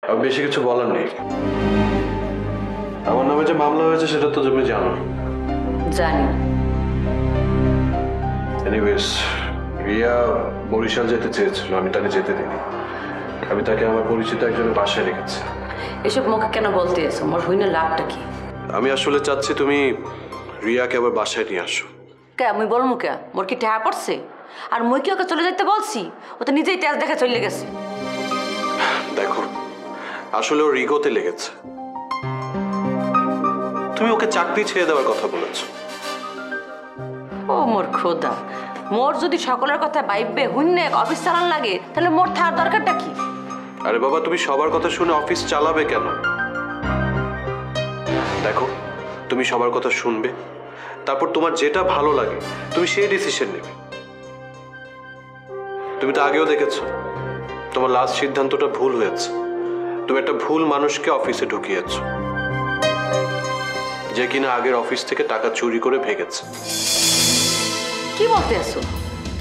আর বেশি কিছু বলার নেই। আমার নামে যে মামলা হয়েছে সেটা তো তুমি জানো। জানি। এনিওয়েজ, রিয়া বরিশাল যেতে চেয়েছিল, আমি তাকে যেতে দিইনি। আমি তাকে আমার পরিচিত একজনের বাসায় রেখেছি। এসব মুখে কেন বলতে এসো? মোর হইনে লাভটা কি? আমি আসলে চাচ্ছি তুমি রিয়াকে আবার বাসায় নিয়ে আসো। কে আমি বলবো কে? মোর কি ঠেহা পড়ছে? আর মুই কি ওকে চলে যাইতে বলছি? ও তো নিজেই তেজ দেখে চলে গেছে। দেখো, আসলে ওর ইগোতে লেগেছে। তুমি ওকে চাকরি ছেড়ে দেওয়ার কথা বলেছো। ও মোর খোদা, মোর যদি সকলের কথা ভাইবে হুইনে অফিস চালান লাগে তাহলে মোর থাকার দরকারটা কি? আরে বাবা, তুমি সবার কথা শুনে অফিস চালাবে কেন? দেখো, তুমি সবার কথা শুনবে, তারপর তোমার যেটা ভালো লাগে তুমি সেই ডিসিশন নেবে। তুমি তো আগেও দেখেছো তোমার লাস্ট সিদ্ধান্তটা ভুল হয়েছে। তুমি একটা ভুল মানুষকে অফিসে ঢুকিয়েছো, যে কিনা আগের অফিস থেকে টাকা চুরি করে ভেগেছে। কি বলতে আছো?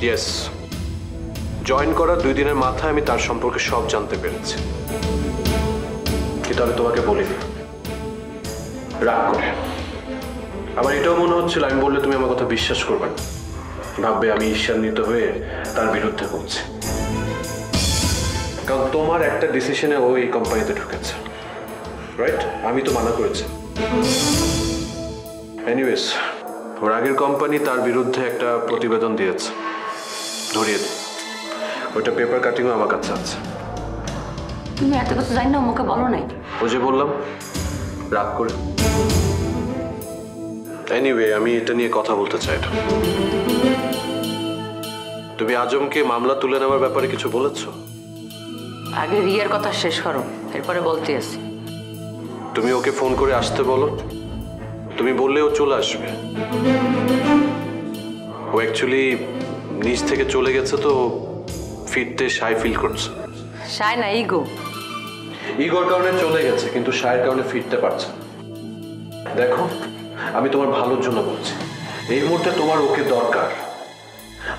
ইয়েস, জয়েন করার 2 দিনের মাথায় আমি তার সম্পর্কে সব জানতে পেরেছি, কিন্তু আমি তোমাকে বলিনি। রাগ করে। আমার এটাও মনে হচ্ছিল আমি বললে তুমি আমার কথা বিশ্বাস করবে না, ভাববে আমি ঈর্ষান্বিত হয়ে তার বিরুদ্ধে বলছি। কারণ তোমার একটা ডিসিশনে ও এই কোম্পানিতে ঢুকেছে, রাইট? আমি তো মানা করেছি। এনিওয়েজ, ওর আগের কোম্পানি তার বিরুদ্ধে একটা প্রতিবেদন দিয়েছে, ধরিয়ে দিই। ওইটা পেপার কাটিংও আমার কাছে আছে। তুমি এত কিছু জানি না, মুখে বলো নাই। ও যে বললাম, রাগ করে। এনিওয়ে, আমি এটা নিয়ে কথা বলতে চাই না। তুমি আজমকে মামলা তুলে নেওয়ার ব্যাপারে কিছু বলেছো? আগে রিয়ার কথা শেষ করো, এরপরে বলতে আসি। তুমি ওকে ফোন করে আসতে বলো। তুমি বললে ও চলে আসবে। ও অ্যাকচুয়ালি নিজ থেকে চলে গেছে, তো ফিরতে শাই ফিল করছে। শায় না, ইগো। ইগোর কারণে চলে গেছে, কিন্তু শায়ের কারণে ফিরতে পারছে না। দেখো, আমি তোমার ভালোর জন্য বলছি, এই মুহূর্তে তোমার ওকে দরকার।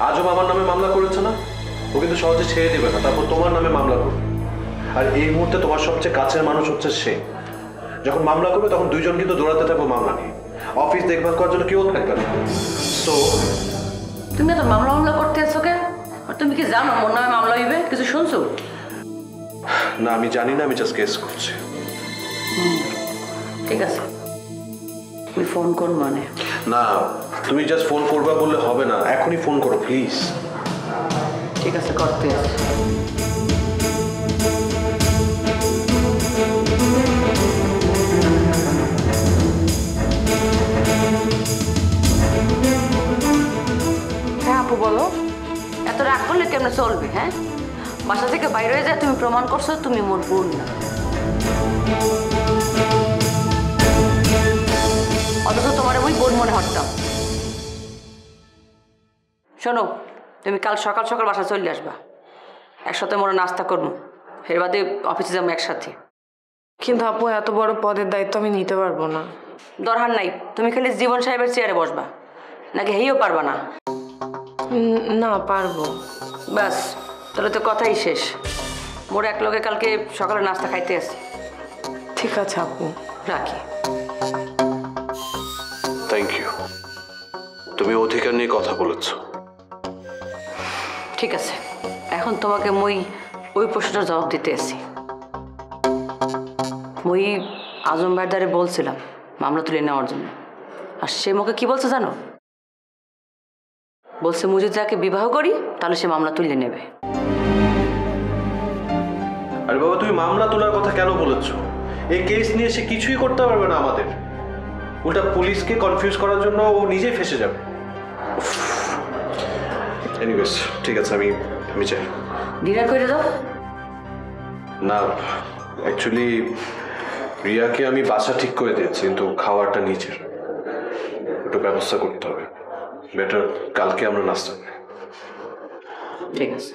আজও আমার নামে মামলা করেছে না, ও কিন্তু সহজে ছেড়ে দিবে না, তারপর তোমার নামে মামলা করবে। আর এই মুহূর্তে তোমার সবচেয়ে কাছের মানুষ হচ্ছে সে। যখন মামলা করবে তখন 2 জন কিন্তু দৌড়াতে থাকবো মামলা নিয়ে। অফিস দেখভাল করার জন্য কেউ থাকবে না। সো তুমি তো মামলা করতে আছো কে? আর তুমি কি জানো মোর নামে মামলা হইবে? কিছু শুনছো? না, আমি জানি না, আমি জাস্ট গেস করছি। ঠিক আছে, তুমি ফোন করো। মানে না, তুমি জাস্ট ফোন করবা বললে হবে না, এখনই ফোন করো প্লিজ। ঠিক আছে, করতে আছে। হ্যাঁ আপু বলো। এত রাগ করলে কেমনে চলবে? হ্যাঁ, বাসা থেকে বাইরে হয়ে যায় তুমি প্রমাণ করছো তুমি মোর বোন না। অথচ তোমার ওই বোন মনে হতাম। শোনো, তুমি কাল সকাল সকাল বাসা চলে আসবা, একসাথে মোরা নাস্তা করবো, এর বাদে অফিসে যাবো একসাথে। কিন্তু আপু, এত বড় পদের দায়িত্ব আমি নিতে পারবো না। দরকার নাই, তুমি খালি জীবন সাহেবের চেয়ারে বসবা, নাকি হেইও পারবা না? না, পারবো। ব্যাস, তাহলে তো কথাই শেষ। মোর এক লোকে কালকে সকালে নাস্তা খাইতে আসি। ঠিক আছে আপু, রাখি। থ্যাংক ইউ, তুমি অধিকার নিয়ে কথা বলেছ। ঠিক আছে, এখন তোমাকে মই ওই প্রশ্নটার জবাব দিতে আসি। মই আজম ভাইদারে বলছিলাম মামলা তুলে নেওয়ার জন্য, আর সে মুখে কি বলছে জানো? বলছে মুই যদি যাকে বিবাহ করি তাহলে সে মামলা তুলে নেবে। আরে বাবা, তুমি মামলা তোলার কথা কেন বলেছো? এই কেস নিয়ে সে কিছুই করতে পারবে না আমাদের। উল্টা পুলিশকে কনফিউজ করার জন্য ও নিজেই ফেসে যাবে। এনিওয়েজ, ঠিক আছে, আমি চাই। ডিনার করে দাও। না, অ্যাকচুয়ালি রিয়াকে আমি বাসা ঠিক করে দিয়েছি, কিন্তু খাওয়াটা নিজের একটু ব্যবস্থা করতে হবে। বেটার কালকে আমরা নাস্তা করি। ঠিক আছে।